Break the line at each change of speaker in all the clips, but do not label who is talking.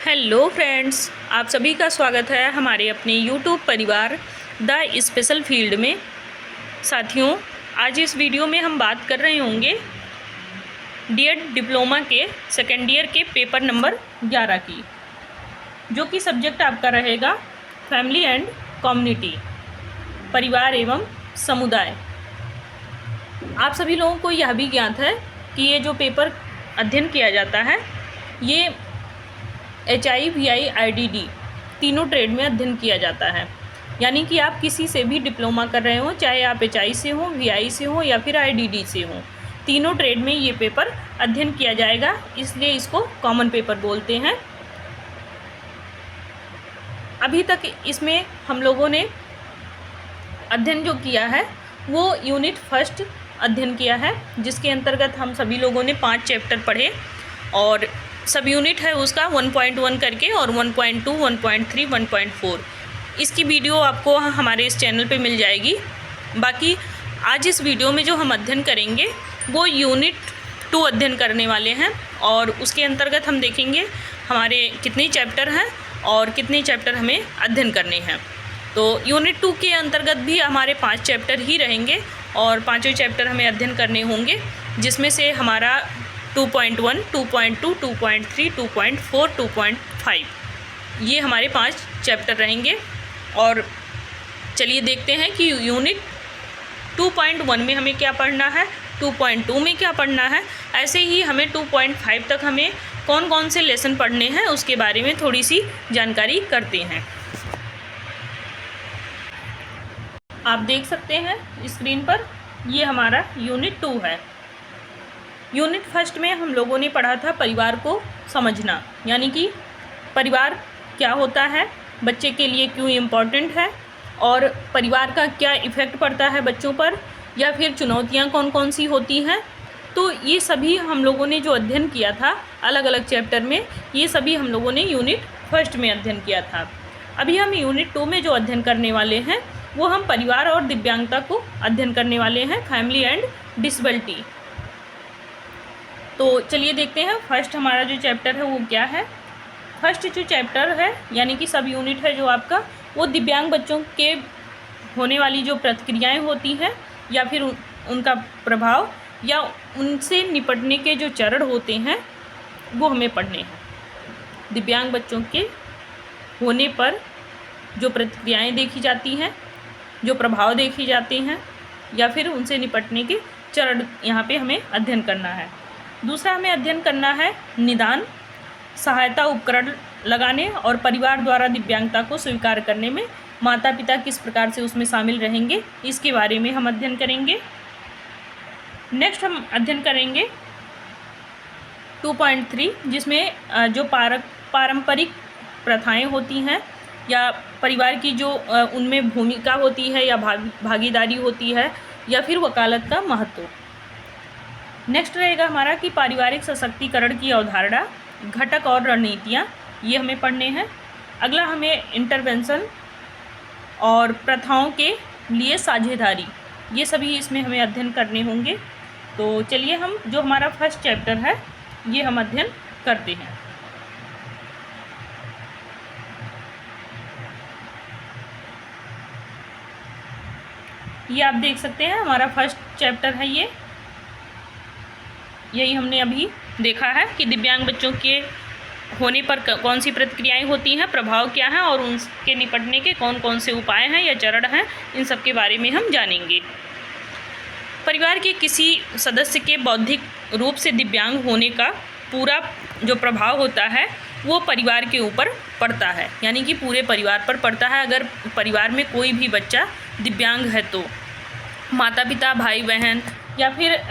Hello friends, आप सभी का स्वागत है हमारे अपने यूट्यूब परिवार द स्पेशल फील्ड में। साथियों, आज इस वीडियो में हम बात कर रहे होंगे डीएड डिप्लोमा के सेकेंड ईयर के पेपर नंबर 11 की, जो कि सब्जेक्ट आपका रहेगा फैमिली एंड कम्युनिटी, परिवार एवं समुदाय। आप सभी लोगों को यह भी ज्ञात है कि ये जो पेपर अध्ययन किया जाता है ये HI, VI, IDD तीनों ट्रेड में अध्ययन किया जाता है। यानी कि आप किसी से भी डिप्लोमा कर रहे हो, चाहे आप HI से हो, VI से हो या फिर IDD से हो, तीनों ट्रेड में ये पेपर अध्ययन किया जाएगा, इसलिए इसको कॉमन पेपर बोलते हैं। अभी तक इसमें हम लोगों ने अध्ययन जो किया है वो यूनिट फर्स्ट अध्ययन किया है, जिसके अंतर्गत हम सभी लोगों ने 5 चैप्टर पढ़े और सब यूनिट है उसका 1.1 करके, और 1.2, 1.3, 1.4 इसकी वीडियो आपको हमारे इस चैनल पे मिल जाएगी। बाकी आज इस वीडियो में जो हम अध्ययन करेंगे वो यूनिट 2 अध्ययन करने वाले हैं, और उसके अंतर्गत हम देखेंगे हमारे कितने चैप्टर हैं और कितने चैप्टर हमें अध्ययन करने हैं। तो यूनिट 2 के अंतर्गत भी हमारे 5 चैप्टर ही रहेंगे और 5 चैप्टर हमें अध्ययन करने होंगे, जिसमें से हमारा 2.1, 2.2, 2.3, 2.4, 2.5 ये हमारे 5 चैप्टर रहेंगे। और चलिए देखते हैं कि यूनिट 2.1 में हमें क्या पढ़ना है, 2.2 में क्या पढ़ना है, ऐसे ही हमें 2.5 तक हमें कौन कौन से लेसन पढ़ने हैं उसके बारे में थोड़ी सी जानकारी करते हैं। आप देख सकते हैं स्क्रीन पर, ये हमारा यूनिट 2 है। यूनिट फर्स्ट में हम लोगों ने पढ़ा था परिवार को समझना, यानी कि परिवार क्या होता है, बच्चे के लिए क्यों इम्पोर्टेंट है, और परिवार का क्या इफ़ेक्ट पड़ता है बच्चों पर, या फिर चुनौतियाँ कौन कौन सी होती हैं। तो ये सभी हम लोगों ने जो अध्ययन किया था अलग अलग चैप्टर में, ये सभी हम लोगों ने यूनिट फर्स्ट में अध्ययन किया था। अभी हम यूनिट 2 में जो अध्ययन करने वाले हैं वो हम परिवार और दिव्यांगता को अध्ययन करने वाले हैं, फैमिली एंड डिसेबिलिटी। तो चलिए देखते हैं फर्स्ट हमारा जो चैप्टर है वो क्या है। फर्स्ट जो चैप्टर है यानी कि सब यूनिट है जो आपका, वो दिव्यांग बच्चों के होने वाली जो प्रतिक्रियाएं होती हैं या फिर उनका प्रभाव या उनसे निपटने के जो चरण होते हैं वो हमें पढ़ने हैं। दिव्यांग बच्चों के होने पर जो प्रतिक्रियाएं देखी जाती हैं, जो प्रभाव देखे जाते हैं, या फिर उनसे निपटने के चरण यहाँ पे हमें अध्ययन करना है। दूसरा हमें अध्ययन करना है निदान, सहायता उपकरण लगाने और परिवार द्वारा दिव्यांगता को स्वीकार करने में माता पिता किस प्रकार से उसमें शामिल रहेंगे, इसके बारे में हम अध्ययन करेंगे। नेक्स्ट हम अध्ययन करेंगे 2.3, जिसमें जो पारंपरिक प्रथाएं होती हैं या परिवार की जो उनमें भूमिका होती है या भागीदारी होती है या फिर वकालत का महत्व। नेक्स्ट रहेगा हमारा कि पारिवारिक सशक्तिकरण की अवधारणा, घटक और रणनीतियाँ, ये हमें पढ़ने हैं। अगला हमें इंटरवेंशन और प्रथाओं के लिए साझेदारी, ये सभी इसमें हमें अध्ययन करने होंगे। तो चलिए हम जो हमारा फर्स्ट चैप्टर है ये हम अध्ययन करते हैं। ये आप देख सकते हैं हमारा फर्स्ट चैप्टर है ये, यही हमने अभी देखा है कि दिव्यांग बच्चों के होने पर कौन सी प्रतिक्रियाएं होती हैं, प्रभाव क्या है और उनके निपटने के कौन कौन से उपाय हैं या चरण हैं, इन सब के बारे में हम जानेंगे। परिवार के किसी सदस्य के बौद्धिक रूप से दिव्यांग होने का पूरा जो प्रभाव होता है वो परिवार के ऊपर पड़ता है, यानी कि पूरे परिवार पर पड़ता है। अगर परिवार में कोई भी बच्चा दिव्यांग है तो माता पिता, भाई बहन या फिर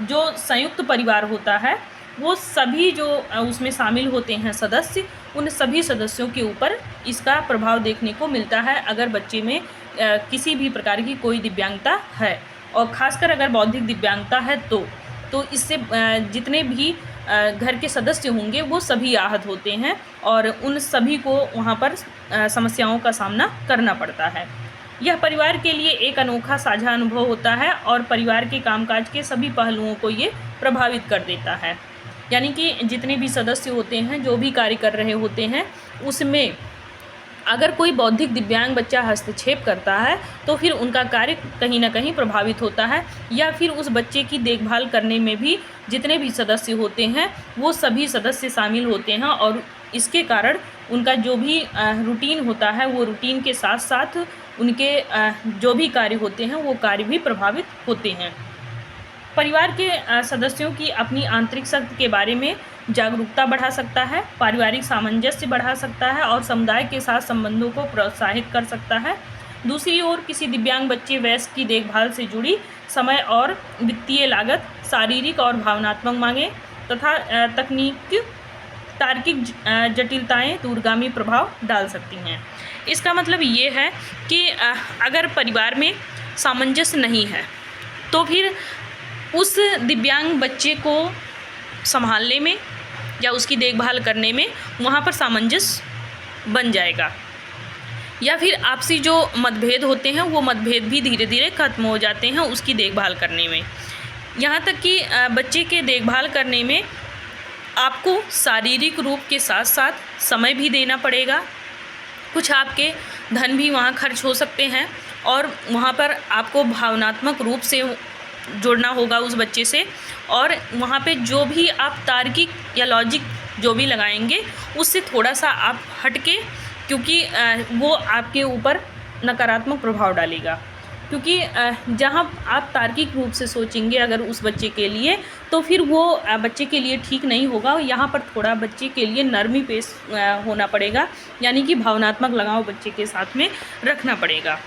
जो संयुक्त परिवार होता है वो सभी जो उसमें शामिल होते हैं सदस्य, उन सभी सदस्यों के ऊपर इसका प्रभाव देखने को मिलता है अगर बच्चे में किसी भी प्रकार की कोई दिव्यांगता है, और ख़ासकर अगर बौद्धिक दिव्यांगता है तो इससे जितने भी घर के सदस्य होंगे वो सभी आहत होते हैं और उन सभी को वहाँ पर समस्याओं का सामना करना पड़ता है। यह परिवार के लिए एक अनोखा साझा अनुभव होता है और परिवार के कामकाज के सभी पहलुओं को ये प्रभावित कर देता है। यानी कि जितने भी सदस्य होते हैं, जो भी कार्य कर रहे होते हैं, उसमें अगर कोई बौद्धिक दिव्यांग बच्चा हस्तक्षेप करता है तो फिर उनका कार्य कहीं ना कहीं प्रभावित होता है, या फिर उस बच्चे की देखभाल करने में भी जितने भी सदस्य होते हैं वो सभी सदस्य शामिल होते हैं, और इसके कारण उनका जो भी रूटीन होता है वो रूटीन के साथ साथ उनके जो भी कार्य होते हैं वो कार्य भी प्रभावित होते हैं। परिवार के सदस्यों की अपनी आंतरिक शक्ति के बारे में जागरूकता बढ़ा सकता है, पारिवारिक सामंजस्य बढ़ा सकता है और समुदाय के साथ संबंधों को प्रोत्साहित कर सकता है। दूसरी ओर किसी दिव्यांग बच्चे वयस्क की देखभाल से जुड़ी समय और वित्तीय लागत, शारीरिक और भावनात्मक मांगें तथा तार्किक जटिलताएं दूरगामी प्रभाव डाल सकती हैं। इसका मतलब ये है कि अगर परिवार में सामंजस्य नहीं है तो फिर उस दिव्यांग बच्चे को संभालने में या उसकी देखभाल करने में वहाँ पर सामंजस्य बन जाएगा, या फिर आपसी जो मतभेद होते हैं वो मतभेद भी धीरे धीरे खत्म हो जाते हैं उसकी देखभाल करने में। यहाँ तक कि बच्चे के देखभाल करने में आपको शारीरिक रूप के साथ साथ समय भी देना पड़ेगा, कुछ आपके धन भी वहाँ खर्च हो सकते हैं, और वहाँ पर आपको भावनात्मक रूप से जोड़ना होगा उस बच्चे से, और वहाँ पे जो भी आप तार्किक या लॉजिक जो भी लगाएंगे उससे थोड़ा सा आप हटके, क्योंकि वो आपके ऊपर नकारात्मक प्रभाव डालेगा। क्योंकि जहाँ आप तार्किक रूप से सोचेंगे अगर उस बच्चे के लिए, तो फिर वो बच्चे के लिए ठीक नहीं होगा। यहाँ पर थोड़ा बच्चे के लिए नरमी पेश होना पड़ेगा, यानी कि भावनात्मक लगाव बच्चे के साथ में रखना पड़ेगा।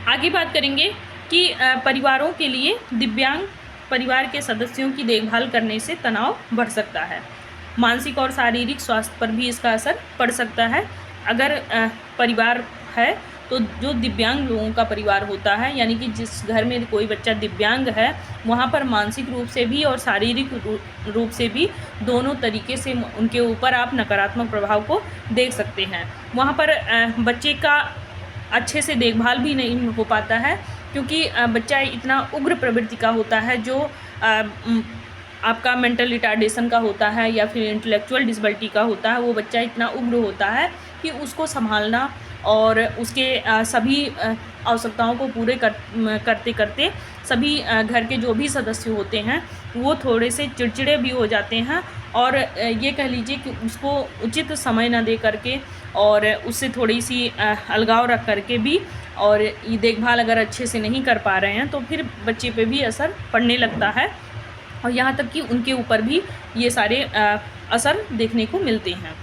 आगे बात करेंगे कि परिवारों के लिए दिव्यांग परिवार के सदस्यों की देखभाल करने से तनाव बढ़ सकता है, मानसिक और शारीरिक स्वास्थ्य पर भी इसका असर पड़ सकता है। अगर परिवार है तो जो दिव्यांग लोगों का परिवार होता है, यानी कि जिस घर में कोई बच्चा दिव्यांग है, वहाँ पर मानसिक रूप से भी और शारीरिक रूप से भी दोनों तरीके से उनके ऊपर आप नकारात्मक प्रभाव को देख सकते हैं। वहाँ पर बच्चे का अच्छे से देखभाल भी नहीं हो पाता है, क्योंकि बच्चा इतना उग्र प्रवृत्ति का होता है, जो आपका मेंटल रिटार्डेशन का होता है या फिर इंटेलेक्चुअल डिसेबिलिटी का होता है। वो बच्चा इतना उग्र होता है कि उसको संभालना और उसके सभी आवश्यकताओं को पूरे करते करते सभी घर के जो भी सदस्य होते हैं वो थोड़े से चिड़चिड़े भी हो जाते हैं, और ये कह लीजिए कि उसको उचित समय न दे करके और उससे थोड़ी सी अलगाव रख करके भी, और ये देखभाल अगर अच्छे से नहीं कर पा रहे हैं तो फिर बच्चे पे भी असर पड़ने लगता है, और यहाँ तक कि उनके ऊपर भी ये सारे असर देखने को मिलते हैं।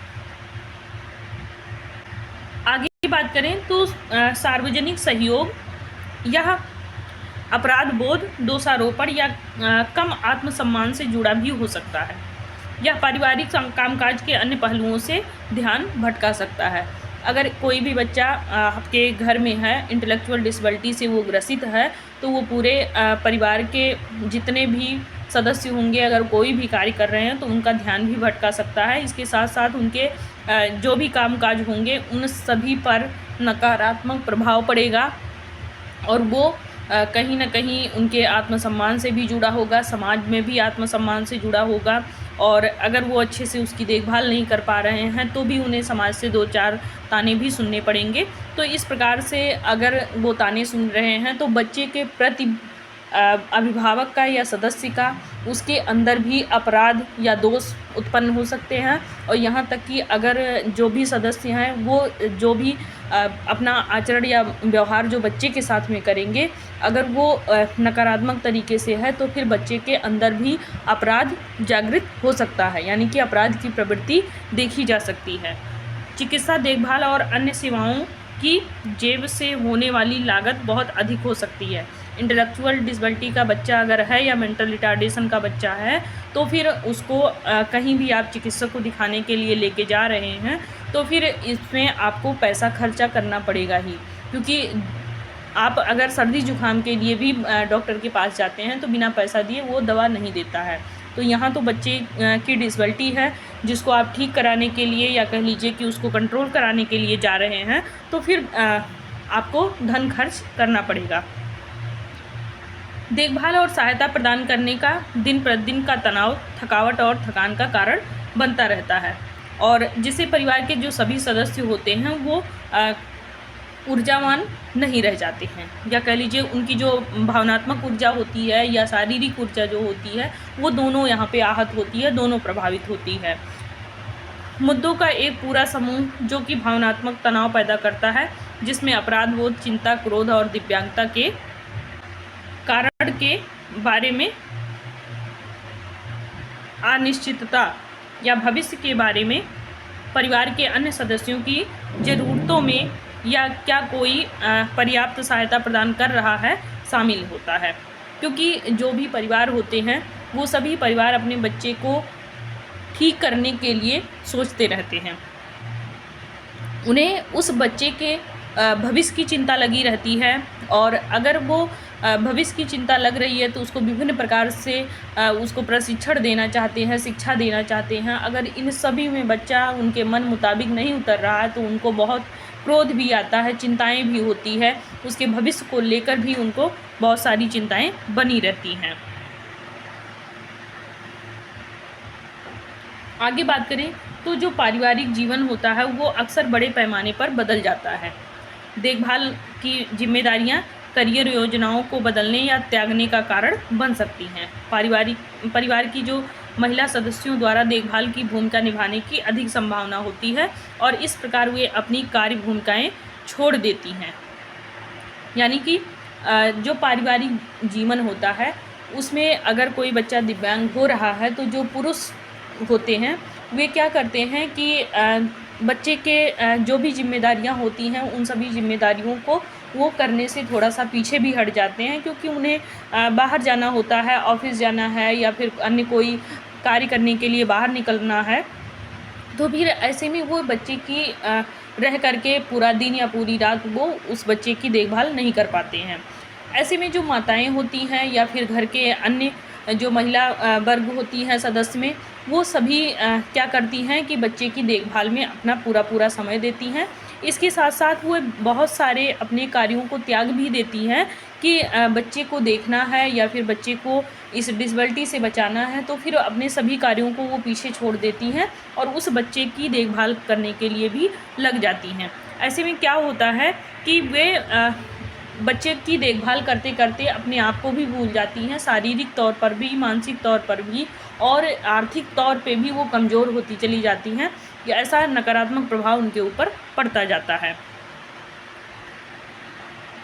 आगे की बात करें तो सार्वजनिक सहयोग या अपराध बोध, दोषारोपण या कम आत्मसम्मान से जुड़ा भी हो सकता है, या पारिवारिक कामकाज के अन्य पहलुओं से ध्यान भटका सकता है। अगर कोई भी बच्चा आपके घर में है, इंटेलेक्चुअल डिसेबिलिटी से वो ग्रसित है, तो वो पूरे परिवार के जितने भी सदस्य होंगे, अगर कोई भी कार्य कर रहे हैं तो उनका ध्यान भी भटका सकता है। इसके साथ साथ उनके जो भी कामकाज होंगे उन सभी पर नकारात्मक प्रभाव पड़ेगा, और वो कहीं ना कहीं उनके आत्मसम्मान से भी जुड़ा होगा, समाज में भी आत्मसम्मान से जुड़ा होगा, और अगर वो अच्छे से उसकी देखभाल नहीं कर पा रहे हैं तो भी उन्हें समाज से 2-4 ताने भी सुनने पड़ेंगे। तो इस प्रकार से अगर वो ताने सुन रहे हैं तो बच्चे के प्रति अभिभावक का या सदस्य का उसके अंदर भी अपराध या दोष उत्पन्न हो सकते हैं, और यहाँ तक कि अगर जो भी सदस्य हैं वो जो भी अपना आचरण या व्यवहार जो बच्चे के साथ में करेंगे, अगर वो नकारात्मक तरीके से है तो फिर बच्चे के अंदर भी अपराध जागृत हो सकता है, यानी कि अपराध की प्रवृत्ति देखी जा सकती है। चिकित्सा देखभाल और अन्य सेवाओं की जेब से होने वाली लागत बहुत अधिक हो सकती है। इंटेलेक्चुअल डिसेबिलिटी का बच्चा अगर है या मेंटल रिटार्डेशन का बच्चा है तो फिर उसको कहीं भी आप चिकित्सक को दिखाने के लिए लेके जा रहे हैं तो फिर इसमें आपको पैसा खर्चा करना पड़ेगा ही, क्योंकि आप अगर सर्दी जुकाम के लिए भी डॉक्टर के पास जाते हैं तो बिना पैसा दिए वो दवा नहीं देता है। तो यहाँ तो बच्चे की डिसेबिलिटी है जिसको आप ठीक कराने के लिए या कह लीजिए कि उसको कंट्रोल कराने के लिए जा रहे हैं, तो फिर आपको धन खर्च करना पड़ेगा। देखभाल और सहायता प्रदान करने का दिन प्रतिदिन का तनाव, थकावट और थकान का कारण बनता रहता है, और जिससे परिवार के जो सभी सदस्य होते हैं वो ऊर्जावान नहीं रह जाते हैं, या कह लीजिए उनकी जो भावनात्मक ऊर्जा होती है या शारीरिक ऊर्जा जो होती है वो दोनों यहाँ पे आहत होती है, दोनों प्रभावित होती है। मुद्दों का एक पूरा समूह जो कि भावनात्मक तनाव पैदा करता है, जिसमें अपराध बोध, चिंता, क्रोध और दिव्यांगता के कारण के बारे में अनिश्चितता या भविष्य के बारे में परिवार के अन्य सदस्यों की ज़रूरतों में या क्या कोई पर्याप्त सहायता प्रदान कर रहा है शामिल होता है। क्योंकि जो भी परिवार होते हैं वो सभी परिवार अपने बच्चे को ठीक करने के लिए सोचते रहते हैं। उन्हें उस बच्चे के भविष्य की चिंता लगी रहती है, और अगर वो भविष्य की चिंता लग रही है तो उसको विभिन्न प्रकार से उसको प्रशिक्षण देना चाहते हैं, शिक्षा देना चाहते हैं। अगर इन सभी में बच्चा उनके मन मुताबिक नहीं उतर रहा है तो उनको बहुत क्रोध भी आता है, चिंताएं भी होती है, उसके भविष्य को लेकर भी उनको बहुत सारी चिंताएं बनी रहती हैं। आगे बात करें तो जो पारिवारिक जीवन होता है वो अक्सर बड़े पैमाने पर बदल जाता है। देखभाल की जिम्मेदारियां करियर योजनाओं को बदलने या त्यागने का कारण बन सकती हैं। परिवार की जो महिला सदस्यों द्वारा देखभाल की भूमिका निभाने की अधिक संभावना होती है, और इस प्रकार वे अपनी कार्य भूमिकाएं छोड़ देती हैं। यानी कि जो पारिवारिक जीवन होता है उसमें अगर कोई बच्चा दिव्यांग हो रहा है तो जो पुरुष होते हैं वे क्या करते हैं कि बच्चे के जो भी जिम्मेदारियां होती हैं उन सभी जिम्मेदारियों को वो करने से थोड़ा सा पीछे भी हट जाते हैं, क्योंकि उन्हें बाहर जाना होता है, ऑफिस जाना है या फिर अन्य कोई कार्य करने के लिए बाहर निकलना है। तो फिर ऐसे में वो बच्चे की रह करके पूरा दिन या पूरी रात वो उस बच्चे की देखभाल नहीं कर पाते हैं। ऐसे में जो माताएं होती हैं या फिर घर के अन्य जो महिला वर्ग होती हैं सदस्य में, वो सभी क्या करती हैं कि बच्चे की देखभाल में अपना पूरा समय देती हैं। इसके साथ साथ वो बहुत सारे अपने कार्यों को त्याग भी देती हैं कि बच्चे को देखना है या फिर बच्चे को इस डिसेबिलिटी से बचाना है, तो फिर अपने सभी कार्यों को वो पीछे छोड़ देती हैं और उस बच्चे की देखभाल करने के लिए भी लग जाती हैं। ऐसे में क्या होता है कि वे बच्चे की देखभाल करते करते अपने आप को भी भूल जाती हैं, शारीरिक तौर पर भी, मानसिक तौर पर भी और आर्थिक तौर पे भी वो कमज़ोर होती चली जाती हैं। ऐसा नकारात्मक प्रभाव उनके ऊपर पड़ता जाता है।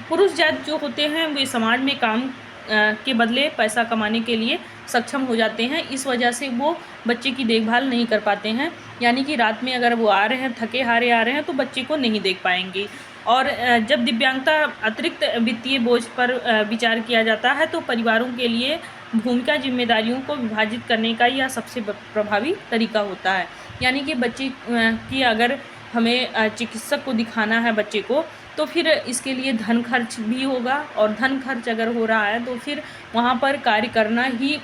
पुरुष जात जो होते हैं वे समाज में काम के बदले पैसा कमाने के लिए सक्षम हो जाते हैं। इस वजह से वो बच्चे की देखभाल नहीं कर पाते हैं। यानी कि रात में अगर वो आ रहे हैं, थके हारे आ रहे हैं, तो बच्चे को नहीं देख पाएंगे। और जब दिव्यांगता अतिरिक्त वित्तीय बोझ पर विचार किया जाता है तो परिवारों के लिए भूमिका जिम्मेदारियों को विभाजित करने का यह सबसे प्रभावी तरीका होता है। यानी कि बच्चे की अगर हमें चिकित्सक को दिखाना है बच्चे को, तो फिर इसके लिए धन खर्च भी होगा, और धन खर्च अगर हो रहा है तो फिर वहाँ पर कार्य करना ही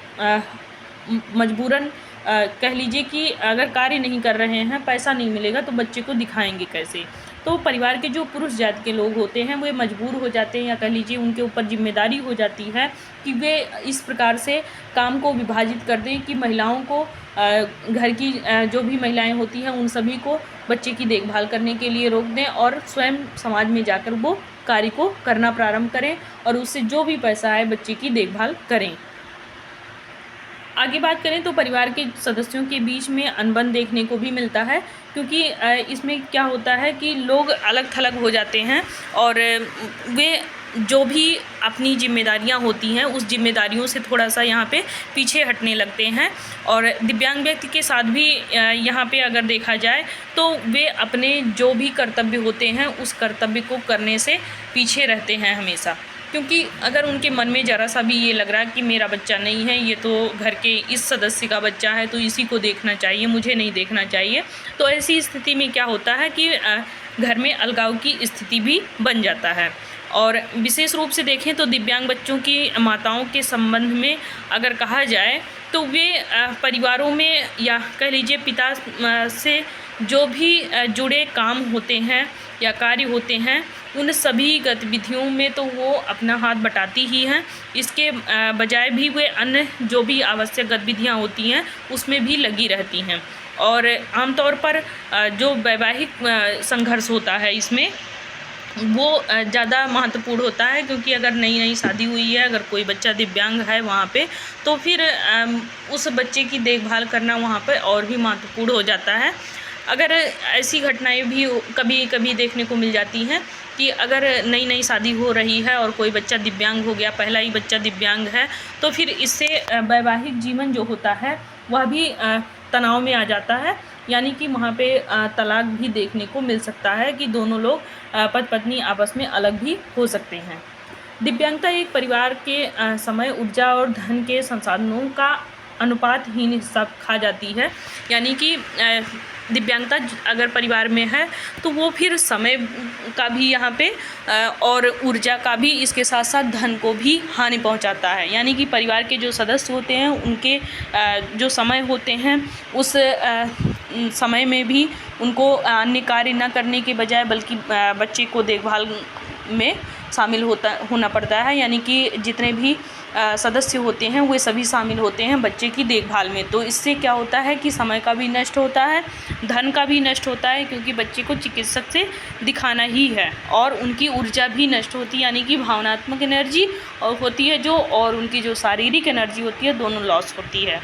मजबूरन कह लीजिए कि अगर कार्य नहीं कर रहे हैं, पैसा नहीं मिलेगा तो बच्चे को दिखाएंगे कैसे। तो परिवार के जो पुरुष जात के लोग होते हैं वे मजबूर हो जाते हैं, या कह लीजिए उनके ऊपर जिम्मेदारी हो जाती है कि वे इस प्रकार से काम को विभाजित कर दें कि महिलाओं को घर की जो भी महिलाएं होती हैं उन सभी को बच्चे की देखभाल करने के लिए रोक दें और स्वयं समाज में जाकर वो कार्य को करना प्रारंभ करें और उससे जो भी पैसा आए बच्चे की देखभाल करें। आगे बात करें तो परिवार के सदस्यों के बीच में अनबन देखने को भी मिलता है, क्योंकि इसमें क्या होता है कि लोग अलग थलग हो जाते हैं और वे जो भी अपनी जिम्मेदारियां होती हैं उस जिम्मेदारियों से थोड़ा सा यहाँ पे पीछे हटने लगते हैं। और दिव्यांग व्यक्ति के साथ भी यहाँ पे अगर देखा जाए तो वे अपने जो भी कर्तव्य होते हैं उस कर्तव्य को करने से पीछे रहते हैं हमेशा, क्योंकि अगर उनके मन में ज़रा सा भी ये लग रहा है कि मेरा बच्चा नहीं है, ये तो घर के इस सदस्य का बच्चा है तो इसी को देखना चाहिए, मुझे नहीं देखना चाहिए, तो ऐसी स्थिति में क्या होता है कि घर में अलगाव की स्थिति भी बन जाता है। और विशेष रूप से देखें तो दिव्यांग बच्चों की माताओं के संबंध में अगर कहा जाए तो वे परिवारों में या कह लीजिए पिता से जो भी जुड़े काम होते हैं या कार्य होते हैं उन सभी गतिविधियों में तो वो अपना हाथ बटाती ही हैं। इसके बजाय भी वे अन्य जो भी आवश्यक गतिविधियाँ होती हैं उसमें भी लगी रहती हैं। और आमतौर पर जो वैवाहिक संघर्ष होता है इसमें वो ज़्यादा महत्वपूर्ण होता है, क्योंकि अगर नई नई शादी हुई है, अगर कोई बच्चा दिव्यांग है वहाँ पे, तो फिर उस बच्चे की देखभाल करना वहाँ पे और भी महत्वपूर्ण हो जाता है। अगर ऐसी घटनाएं भी कभी कभी देखने को मिल जाती हैं कि अगर नई नई शादी हो रही है और कोई बच्चा दिव्यांग हो गया, पहला ही बच्चा दिव्यांग है, तो फिर इससे वैवाहिक जीवन जो होता है वह भी तनाव में आ जाता है। यानी कि वहाँ पे तलाक भी देखने को मिल सकता है कि दोनों लोग पति पत्नी आपस में अलग भी हो सकते हैं। दिव्यांगता एक परिवार के समय, ऊर्जा और धन के संसाधनों का अनुपातहीन हिस्सा खा जाती है। यानी कि दिव्यांगता अगर परिवार में है तो वो फिर समय का भी यहाँ पे और ऊर्जा का भी, इसके साथ साथ धन को भी हानि पहुँचाता है। यानी कि परिवार के जो सदस्य होते हैं उनके जो समय होते हैं उस समय में भी उनको अन्य कार्य न करने के बजाय बल्कि बच्चे को देखभाल में शामिल होना पड़ता है। यानी कि जितने भी सदस्य होते हैं वे सभी शामिल होते हैं बच्चे की देखभाल में। तो इससे क्या होता है कि समय का भी नष्ट होता है, धन का भी नष्ट होता है, क्योंकि बच्चे को चिकित्सक से दिखाना ही है, और उनकी ऊर्जा भी नष्ट होती है। यानी कि भावनात्मक एनर्जी होती है जो, और उनकी जो शारीरिक एनर्जी होती है, दोनों लॉस होती है।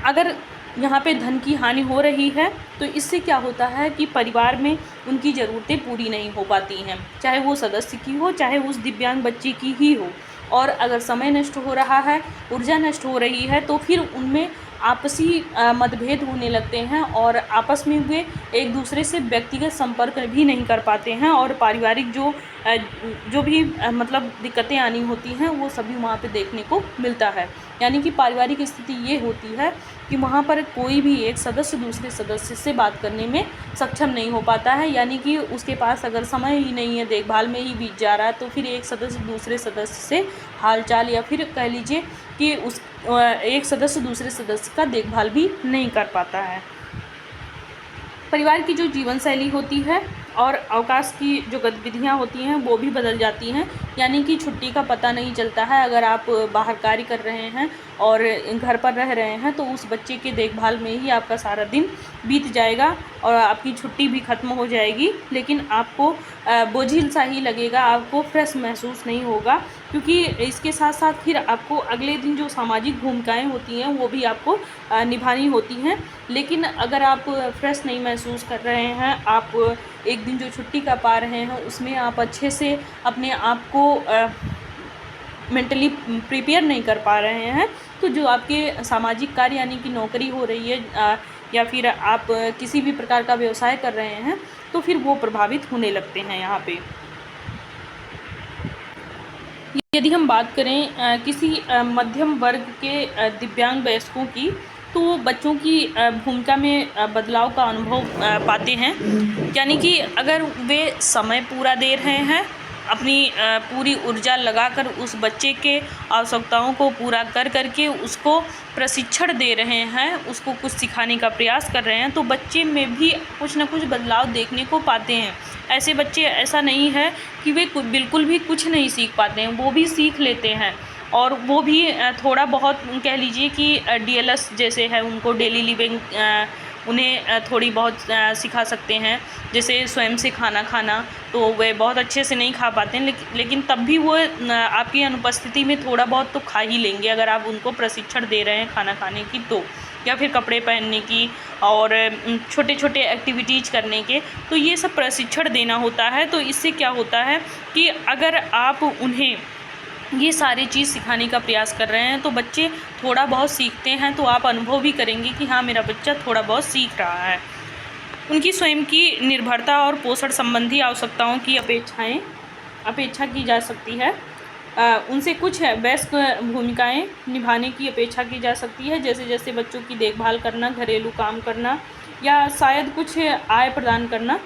अगर यहाँ पे धन की हानि हो रही है तो इससे क्या होता है कि परिवार में उनकी ज़रूरतें पूरी नहीं हो पाती हैं, चाहे वो सदस्य की हो, चाहे उस दिव्यांग बच्चे की ही हो। और अगर समय नष्ट हो रहा है, ऊर्जा नष्ट हो रही है, तो फिर उनमें आपसी मतभेद होने लगते हैं और आपस में वे एक दूसरे से व्यक्तिगत संपर्क भी नहीं कर पाते हैं, और पारिवारिक जो भी मतलब दिक्कतें आनी होती हैं वो सभी वहाँ पे देखने को मिलता है। यानी कि पारिवारिक स्थिति ये होती है कि वहाँ पर कोई भी एक सदस्य दूसरे सदस्य से बात करने में सक्षम नहीं हो पाता है। यानी कि उसके पास अगर समय ही नहीं है, देखभाल में ही बीत जा रहा है, तो फिर एक सदस्य दूसरे सदस्य से हालचाल, या फिर कह लीजिए कि एक सदस्य दूसरे सदस्य का देखभाल भी नहीं कर पाता है। परिवार की जो जीवन शैली होती है और अवकाश की जो गतिविधियाँ होती हैं वो भी बदल जाती हैं। यानी कि छुट्टी का पता नहीं चलता है। अगर आप बाहर कार्य कर रहे हैं और घर पर रह रहे हैं तो उस बच्चे के देखभाल में ही आपका सारा दिन बीत जाएगा और आपकी छुट्टी भी ख़त्म हो जाएगी, लेकिन आपको बोझिल सा ही लगेगा, आपको फ्रेश महसूस नहीं होगा, क्योंकि इसके साथ साथ फिर आपको अगले दिन जो सामाजिक भूमिकाएं होती हैं वो भी आपको निभानी होती हैं। लेकिन अगर आप फ्रेश नहीं महसूस कर रहे हैं, आप एक दिन जो छुट्टी का पा रहे हैं उसमें आप अच्छे से अपने आप को मेंटली प्रिपेयर नहीं कर पा रहे हैं, तो जो आपके सामाजिक कार्य यानी कि नौकरी हो रही है या फिर आप किसी भी प्रकार का व्यवसाय कर रहे हैं तो फिर वो प्रभावित होने लगते हैं। यहाँ पे यदि हम बात करें किसी मध्यम वर्ग के दिव्यांग वयस्कों की, तो बच्चों की भूमिका में बदलाव का अनुभव पाते हैं। यानी कि अगर वे समय पूरा दे रहे हैं, अपनी पूरी ऊर्जा लगाकर उस बच्चे के आवश्यकताओं को पूरा कर करके उसको प्रशिक्षण दे रहे हैं, उसको कुछ सिखाने का प्रयास कर रहे हैं, तो बच्चे में भी कुछ ना कुछ बदलाव देखने को पाते हैं। ऐसे बच्चे, ऐसा नहीं है कि वे बिल्कुल भी कुछ नहीं सीख पाते हैं, वो भी सीख लेते हैं, और वो भी थोड़ा बहुत कह लीजिए कि DLS जैसे है, उनको डेली लिविंग उन्हें थोड़ी बहुत सिखा सकते हैं। जैसे स्वयं से खाना खाना तो वे बहुत अच्छे से नहीं खा पाते हैं, लेकिन तब भी वो आपकी अनुपस्थिति में थोड़ा बहुत तो खा ही लेंगे अगर आप उनको प्रशिक्षण दे रहे हैं खाना खाने की, तो या फिर कपड़े पहनने की और छोटे छोटे एक्टिविटीज़ करने के, तो ये सब प्रशिक्षण देना होता है। तो इससे क्या होता है कि अगर आप उन्हें ये सारी चीज़ सिखाने का प्रयास कर रहे हैं तो बच्चे थोड़ा बहुत सीखते हैं, तो आप अनुभव भी करेंगे कि हाँ, मेरा बच्चा थोड़ा बहुत सीख रहा है। उनकी स्वयं की निर्भरता और पोषण संबंधी आवश्यकताओं की अपेक्षा की जा सकती है। उनसे कुछ वयस्क भूमिकाएं निभाने की अपेक्षा की जा सकती है, जैसे जैसे बच्चों की देखभाल करना, घरेलू काम करना, या शायद कुछ आय प्रदान करना।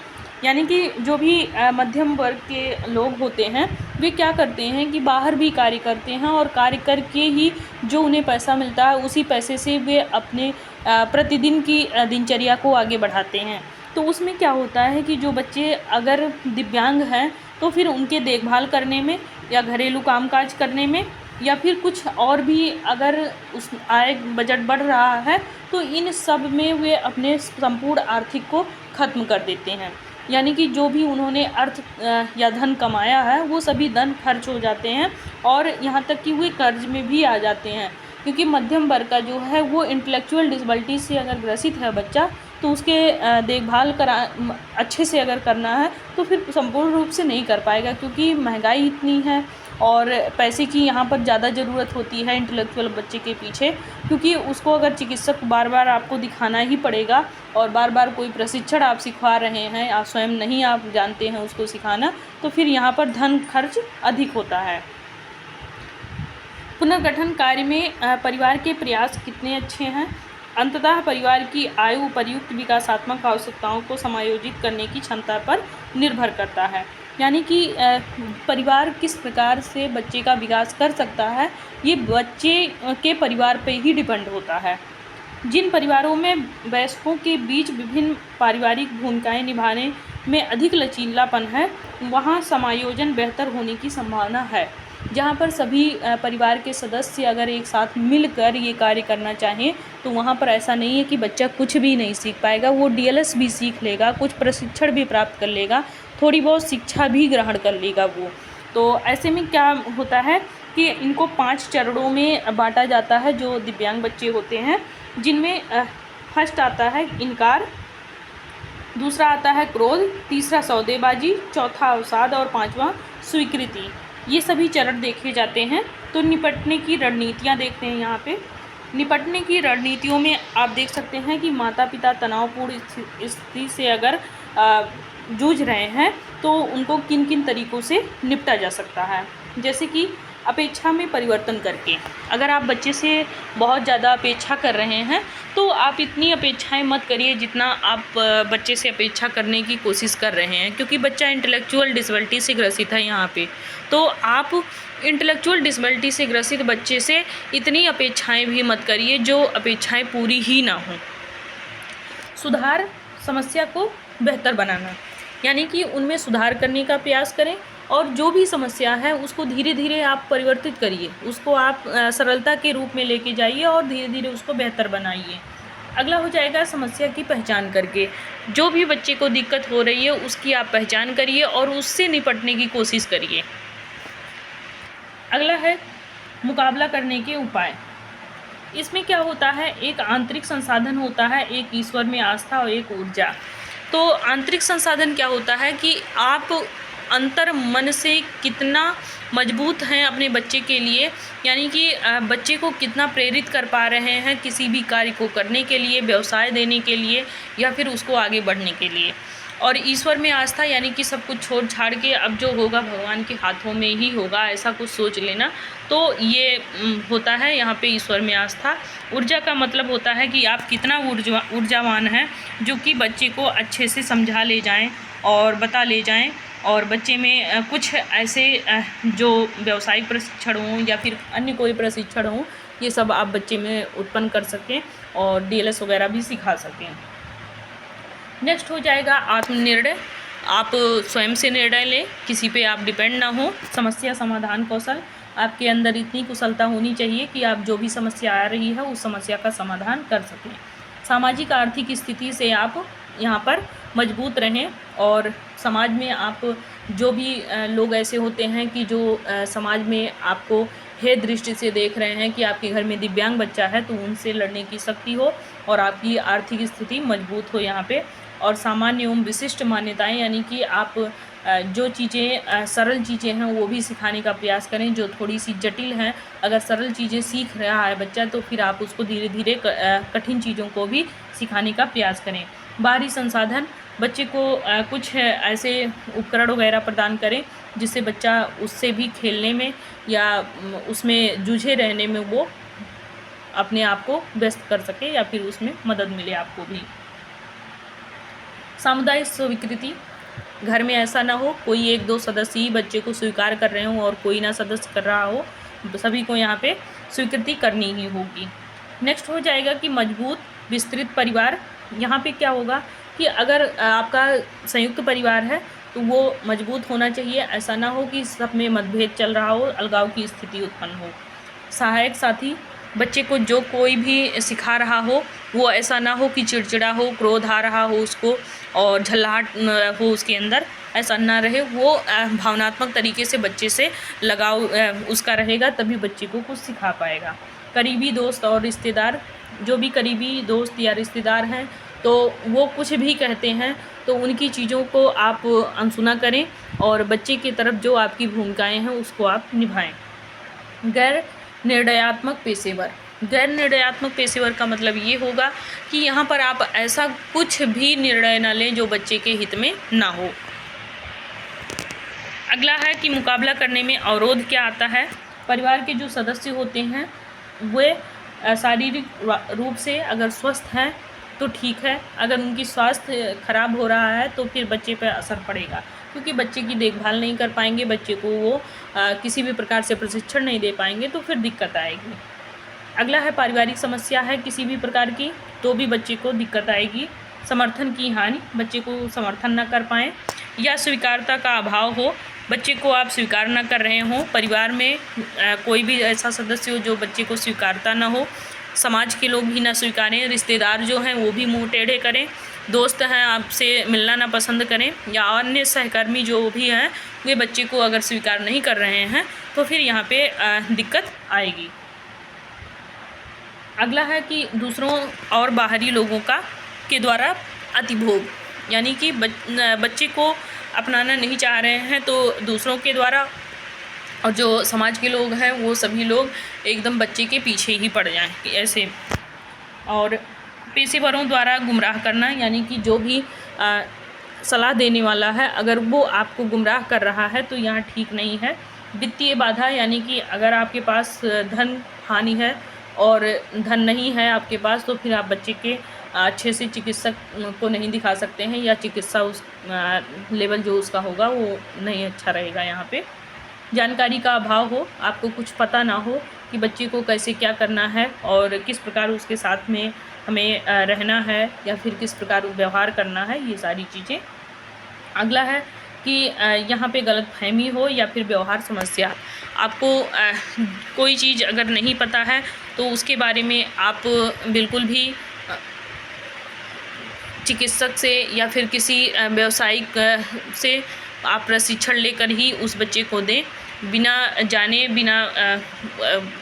यानी कि जो भी मध्यम वर्ग के लोग होते हैं वे क्या करते हैं कि बाहर भी कार्य करते हैं, और कार्य करके ही जो उन्हें पैसा मिलता है उसी पैसे से वे अपने प्रतिदिन की दिनचर्या को आगे बढ़ाते हैं। तो उसमें क्या होता है कि जो बच्चे अगर दिव्यांग हैं तो फिर उनके देखभाल करने में या घरेलू कामकाज करने में या फिर कुछ और भी अगर उस आय बजट बढ़ रहा है तो इन सब में वे अपने संपूर्ण आर्थिक को ख़त्म कर देते हैं। यानी कि जो भी उन्होंने अर्थ या धन कमाया है वो सभी धन खर्च हो जाते हैं और यहाँ तक कि वे कर्ज में भी आ जाते हैं। क्योंकि मध्यम वर्ग का जो है वो इंटेलेक्चुअल डिसेबिलिटी से अगर ग्रसित है बच्चा तो उसके देखभाल अच्छे से अगर करना है तो फिर संपूर्ण रूप से नहीं कर पाएगा, क्योंकि महंगाई इतनी है और पैसे की यहाँ पर ज़्यादा ज़रूरत होती है इंटेलेक्चुअल बच्चे के पीछे, क्योंकि उसको अगर चिकित्सक बार बार आपको दिखाना ही पड़ेगा और बार बार कोई प्रशिक्षण आप सिखा रहे हैं, आप स्वयं नहीं आप जानते हैं उसको सिखाना, तो फिर यहाँ पर धन खर्च अधिक होता है। पुनर्गठन कार्य में परिवार के प्रयास कितने अच्छे हैं। अंततः परिवार की आयु उपयुक्त विकासात्मक आवश्यकताओं को समायोजित करने की क्षमता पर निर्भर करता है। यानी कि परिवार किस प्रकार से बच्चे का विकास कर सकता है ये बच्चे के परिवार पे ही डिपेंड होता है। जिन परिवारों में वयस्कों के बीच विभिन्न पारिवारिक भूमिकाएं निभाने में अधिक लचीलापन है वहाँ समायोजन बेहतर होने की संभावना है। जहाँ पर सभी परिवार के सदस्य अगर एक साथ मिलकर ये कार्य करना चाहें तो वहाँ पर ऐसा नहीं है कि बच्चा कुछ भी नहीं सीख पाएगा, वो डीएलएस भी सीख लेगा, कुछ प्रशिक्षण भी प्राप्त कर लेगा, थोड़ी बहुत शिक्षा भी ग्रहण कर लेगा वो। तो ऐसे में क्या होता है कि इनको 5 चरणों में बांटा जाता है जो दिव्यांग बच्चे होते हैं, जिनमें फर्स्ट आता है इनकार, दूसरा आता है क्रोध, तीसरा सौदेबाजी, चौथा अवसाद और पांचवा स्वीकृति। ये सभी चरण देखे जाते हैं। तो निपटने की रणनीतियाँ देखते हैं यहाँ पे। निपटने की रणनीतियों में आप देख सकते हैं कि माता पिता तनावपूर्ण स्थिति से अगर जूझ रहे हैं तो उनको किन किन तरीक़ों से निपटा जा सकता है। जैसे कि अपेक्षा में परिवर्तन करके, अगर आप बच्चे से बहुत ज़्यादा अपेक्षा कर रहे हैं तो आप इतनी अपेक्षाएं मत करिए जितना आप बच्चे से अपेक्षा करने की कोशिश कर रहे हैं, क्योंकि बच्चा इंटेलेक्चुअल डिसेबिलिटी से ग्रसित है यहाँ पे। तो आप इंटेलेक्चुअल डिसेबिलिटी से ग्रसित बच्चे से इतनी अपेक्षाएं भी मत करिए जो अपेक्षाएं पूरी ही ना हों। सुधार, समस्या को बेहतर बनाना, यानी कि उनमें सुधार करने का प्रयास करें और जो भी समस्या है उसको धीरे धीरे आप परिवर्तित करिए, उसको आप सरलता के रूप में लेके जाइए और धीरे धीरे उसको बेहतर बनाइए। अगला हो जाएगा समस्या की पहचान करके। जो भी बच्चे को दिक्कत हो रही है उसकी आप पहचान करिए और उससे निपटने की कोशिश करिए। अगला है मुकाबला करने के उपाय। इसमें क्या होता है, एक आंतरिक संसाधन होता है, एक ईश्वर में आस्था और एक ऊर्जा। तो आंतरिक संसाधन क्या होता है कि आप अंतर मन से कितना मजबूत हैं अपने बच्चे के लिए, यानी कि बच्चे को कितना प्रेरित कर पा रहे हैं किसी भी कार्य को करने के लिए, व्यवसाय देने के लिए या फिर उसको आगे बढ़ने के लिए। और ईश्वर में आस्था, यानी कि सब कुछ छोड़ छाड़ के अब जो होगा भगवान के हाथों में ही होगा, ऐसा कुछ सोच लेना। तो ये होता है यहाँ पे ईश्वर में आस्था। ऊर्जा का मतलब होता है कि आप कितना ऊर्जावान हैं, जो कि बच्चे को अच्छे से समझा ले जाएं और बता ले जाएं और बच्चे में कुछ ऐसे जो व्यावसायिक प्रशिक्षण हों या फिर अन्य कोई प्रशिक्षण हों, ये सब आप बच्चे में उत्पन्न कर सकें और डीएलएस वगैरह भी सिखा सकें। नेक्स्ट हो जाएगा आत्मनिर्णय। आप स्वयं से निर्णय लें, किसी पे आप डिपेंड ना हो। समस्या समाधान कौशल, आपके अंदर इतनी कुशलता होनी चाहिए कि आप जो भी समस्या आ रही है उस समस्या का समाधान कर सकें। सामाजिक आर्थिक स्थिति से आप यहाँ पर मजबूत रहें और समाज में आप जो भी लोग ऐसे होते हैं कि जो समाज में आपको हे दृष्टि से देख रहे हैं कि आपके घर में दिव्यांग बच्चा है, तो उनसे लड़ने की शक्ति हो और आपकी आर्थिक स्थिति मजबूत हो यहाँ पे। और सामान्य एवं विशिष्ट मान्यताएं, यानी कि आप जो चीज़ें सरल चीज़ें हैं वो भी सिखाने का प्रयास करें, जो थोड़ी सी जटिल हैं अगर सरल चीज़ें सीख रहा है बच्चा तो फिर आप उसको धीरे धीरे कठिन चीज़ों को भी सिखाने का प्रयास करें। बाहरी संसाधन, बच्चे को कुछ ऐसे उपकरण वगैरह प्रदान करें जिससे बच्चा उससे भी खेलने में या उसमें जूझे रहने में वो अपने आप को व्यस्त कर सके या फिर उसमें मदद मिले आपको भी। सामुदायिक स्वीकृति, घर में ऐसा ना हो कोई 1-2 सदस्य ही बच्चे को स्वीकार कर रहे हों और कोई ना सदस्य कर रहा हो, सभी को यहाँ पे स्वीकृति करनी ही होगी। नेक्स्ट हो जाएगा कि मजबूत विस्तृत परिवार। यहाँ पे क्या होगा कि अगर आपका संयुक्त परिवार है तो वो मजबूत होना चाहिए। ऐसा ना हो कि सब में मतभेद चल रहा हो, अलगाव की स्थिति उत्पन्न हो। सहायक साथी बच्चे को जो कोई भी सिखा रहा हो वो ऐसा ना हो कि चिड़चिड़ा हो, क्रोध आ रहा हो उसको और झल्लाहट हो उसके अंदर, ऐसा ना रहे। वो भावनात्मक तरीके से बच्चे से लगाव उसका रहेगा, तभी बच्चे को कुछ सिखा पाएगा। करीबी दोस्त और रिश्तेदार, जो भी करीबी दोस्त या रिश्तेदार हैं तो वो कुछ भी कहते हैं तो उनकी चीज़ों को आप अनसुना करें और बच्चे की तरफ जो आपकी भूमिकाएं हैं उसको आप निभाएं। गैर निर्णयात्मक पेशेवर, गैर निर्णयात्मक पेशेवर का मतलब ये होगा कि यहाँ पर आप ऐसा कुछ भी निर्णय न लें जो बच्चे के हित में ना हो। अगला है कि मुकाबला करने में अवरोध क्या आता है। परिवार के जो सदस्य होते हैं वे शारीरिक रूप से अगर स्वस्थ हैं तो ठीक है, अगर उनकी स्वास्थ्य खराब हो रहा है तो फिर बच्चे पर असर पड़ेगा, क्योंकि बच्चे की देखभाल नहीं कर पाएंगे, बच्चे को वो किसी भी प्रकार से प्रशिक्षण नहीं दे पाएंगे तो फिर दिक्कत आएगी। अगला है पारिवारिक समस्या है किसी भी प्रकार की तो भी बच्चे को दिक्कत आएगी। समर्थन की हानि, बच्चे को समर्थन न कर पाएँ या स्वीकारता का अभाव हो, बच्चे को आप स्वीकार न कर रहे हों, परिवार में कोई भी ऐसा सदस्य हो जो बच्चे को स्वीकारता न हो, समाज के लोग भी ना स्वीकारें, रिश्तेदार जो हैं वो भी मुंह टेढ़े करें, दोस्त हैं आपसे मिलना ना पसंद करें या अन्य सहकर्मी जो भी हैं वे बच्चे को अगर स्वीकार नहीं कर रहे हैं तो फिर यहाँ पे दिक्कत आएगी। अगला है कि दूसरों और बाहरी लोगों के द्वारा अतिभोग, यानी कि बच्चे को अपनाना नहीं चाह रहे हैं तो दूसरों के द्वारा और जो समाज के लोग हैं वो सभी लोग एकदम बच्चे के पीछे ही पड़ जाएं ऐसे। और पेशेवरों द्वारा गुमराह करना, यानी कि जो भी सलाह देने वाला है अगर वो आपको गुमराह कर रहा है तो यहाँ ठीक नहीं है। वित्तीय बाधा, यानी कि अगर आपके पास धन हानि है और धन नहीं है आपके पास तो फिर आप बच्चे के अच्छे से चिकित्सक को नहीं दिखा सकते हैं या चिकित्सा उस लेवल जो उसका होगा वो नहीं अच्छा रहेगा। यहाँ पे जानकारी का अभाव हो, आपको कुछ पता ना हो कि बच्चे को कैसे क्या करना है और किस प्रकार उसके साथ में हमें रहना है या फिर किस प्रकार व्यवहार करना है, ये सारी चीज़ें। अगला है कि यहाँ पे गलतफहमी हो या फिर व्यवहार समस्या, आपको कोई चीज़ अगर नहीं पता है तो उसके बारे में आप बिल्कुल भी चिकित्सक से या फिर किसी व्यावसायिक से आप प्रशिक्षण लेकर ही उस बच्चे को दें, बिना जाने बिना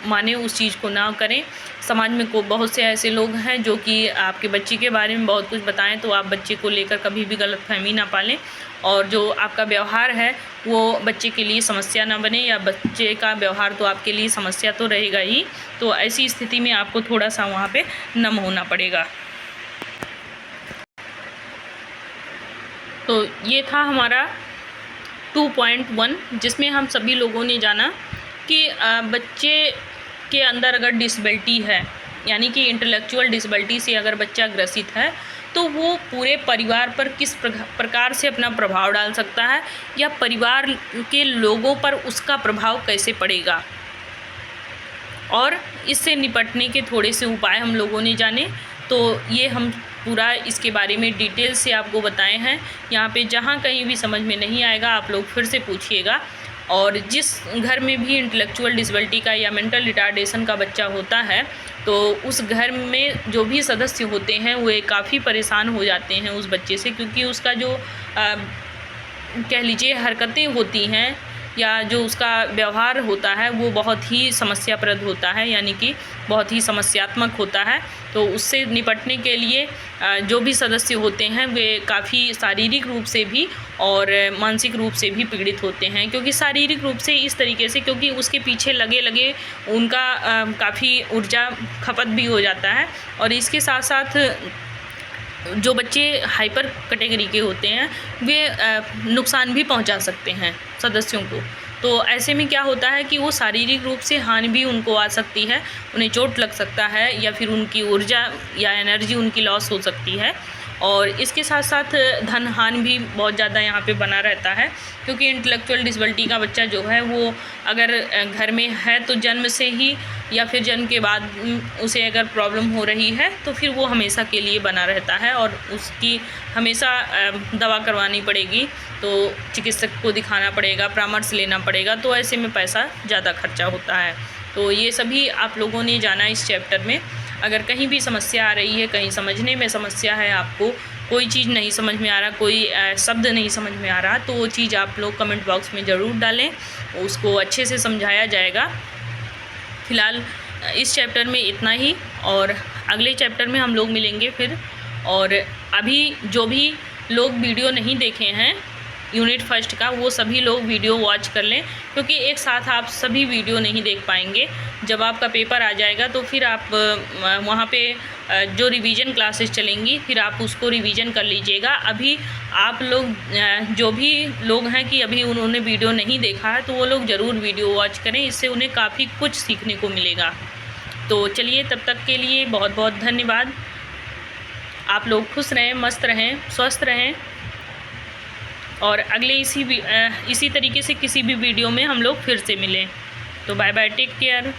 माने उस चीज़ को ना करें। समाज में बहुत से ऐसे लोग हैं जो कि आपके बच्चे के बारे में बहुत कुछ बताएं तो आप बच्चे को लेकर कभी भी गलतफहमी ना पालें और जो आपका व्यवहार है वो बच्चे के लिए समस्या ना बने, या बच्चे का व्यवहार तो आपके लिए समस्या तो रहेगा ही। तो ऐसी स्थिति में आपको थोड़ा सा वहाँ पे नम होना पड़ेगा। तो ये था हमारा 2.1 जिसमें हम सभी लोगों ने जाना कि बच्चे के अंदर अगर डिसेबिलिटी है, यानी कि इंटेलेक्चुअल डिसेबिलिटी से अगर बच्चा ग्रसित है तो वो पूरे परिवार पर किस प्रकार से अपना प्रभाव डाल सकता है या परिवार के लोगों पर उसका प्रभाव कैसे पड़ेगा, और इससे निपटने के थोड़े से उपाय हम लोगों ने जाने। तो ये हम पूरा इसके बारे में डिटेल से आपको बताए हैं। यहाँ पे जहाँ कहीं भी समझ में नहीं आएगा आप लोग फिर से पूछिएगा। और जिस घर में भी इंटेलेक्चुअल डिसेबिलिटी का या मेंटल रिटार्डेशन का बच्चा होता है तो उस घर में जो भी सदस्य होते हैं वे काफ़ी परेशान हो जाते हैं उस बच्चे से, क्योंकि उसका जो कह लीजिए हरकतें होती हैं या जो उसका व्यवहार होता है वो बहुत ही समस्याप्रद होता है, यानी कि बहुत ही समस्यात्मक होता है। तो उससे निपटने के लिए जो भी सदस्य होते हैं वे काफ़ी शारीरिक रूप से भी और मानसिक रूप से भी पीड़ित होते हैं, क्योंकि शारीरिक रूप से इस तरीके से क्योंकि उसके पीछे लगे लगे उनका काफ़ी ऊर्जा खपत भी हो जाता है। और इसके साथ साथ जो बच्चे हाइपर कैटेगरी के होते हैं वे नुकसान भी पहुंचा सकते हैं सदस्यों को। तो ऐसे में क्या होता है कि वो शारीरिक रूप से हानि भी उनको आ सकती है, उन्हें चोट लग सकता है या फिर उनकी ऊर्जा या एनर्जी उनकी लॉस हो सकती है। और इसके साथ साथ धन हानि भी बहुत ज़्यादा यहाँ पे बना रहता है, क्योंकि इंटेलेक्चुअल डिसेबिलिटी का बच्चा जो है वो अगर घर में है तो जन्म से ही या फिर जन्म के बाद उसे अगर प्रॉब्लम हो रही है तो फिर वो हमेशा के लिए बना रहता है और उसकी हमेशा दवा करवानी पड़ेगी, तो चिकित्सक को दिखाना पड़ेगा, परामर्श लेना पड़ेगा, तो ऐसे में पैसा ज़्यादा खर्चा होता है। तो ये सभी आप लोगों ने जाना इस चैप्टर में। अगर कहीं भी समस्या आ रही है, कहीं समझने में समस्या है, आपको कोई चीज़ नहीं समझ में आ रहा, कोई शब्द नहीं समझ में आ रहा, तो वो चीज़ आप लोग कमेंट बॉक्स में ज़रूर डालें, उसको अच्छे से समझाया जाएगा। फ़िलहाल इस चैप्टर में इतना ही, और अगले चैप्टर में हम लोग मिलेंगे फिर। और अभी जो भी लोग वीडियो नहीं देखे हैं यूनिट फर्स्ट का, वो सभी लोग वीडियो वॉच कर लें, क्योंकि एक साथ आप सभी वीडियो नहीं देख पाएंगे। जब आपका पेपर आ जाएगा तो फिर आप वहाँ पे जो रिवीजन क्लासेस चलेंगी, फिर आप उसको रिवीजन कर लीजिएगा। अभी आप लोग जो भी लोग हैं कि अभी उन्होंने वीडियो नहीं देखा है, तो वो लोग ज़रूर वीडियो वॉच करें, इससे उन्हें काफ़ी कुछ सीखने को मिलेगा। तो चलिए, तब तक के लिए बहुत बहुत धन्यवाद। आप लोग खुश रहें, मस्त रहें, स्वस्थ रहें, और अगले इसी तरीके से किसी भी वीडियो में हम लोग फिर से मिलें। तो बाय बाय, टेक केयर।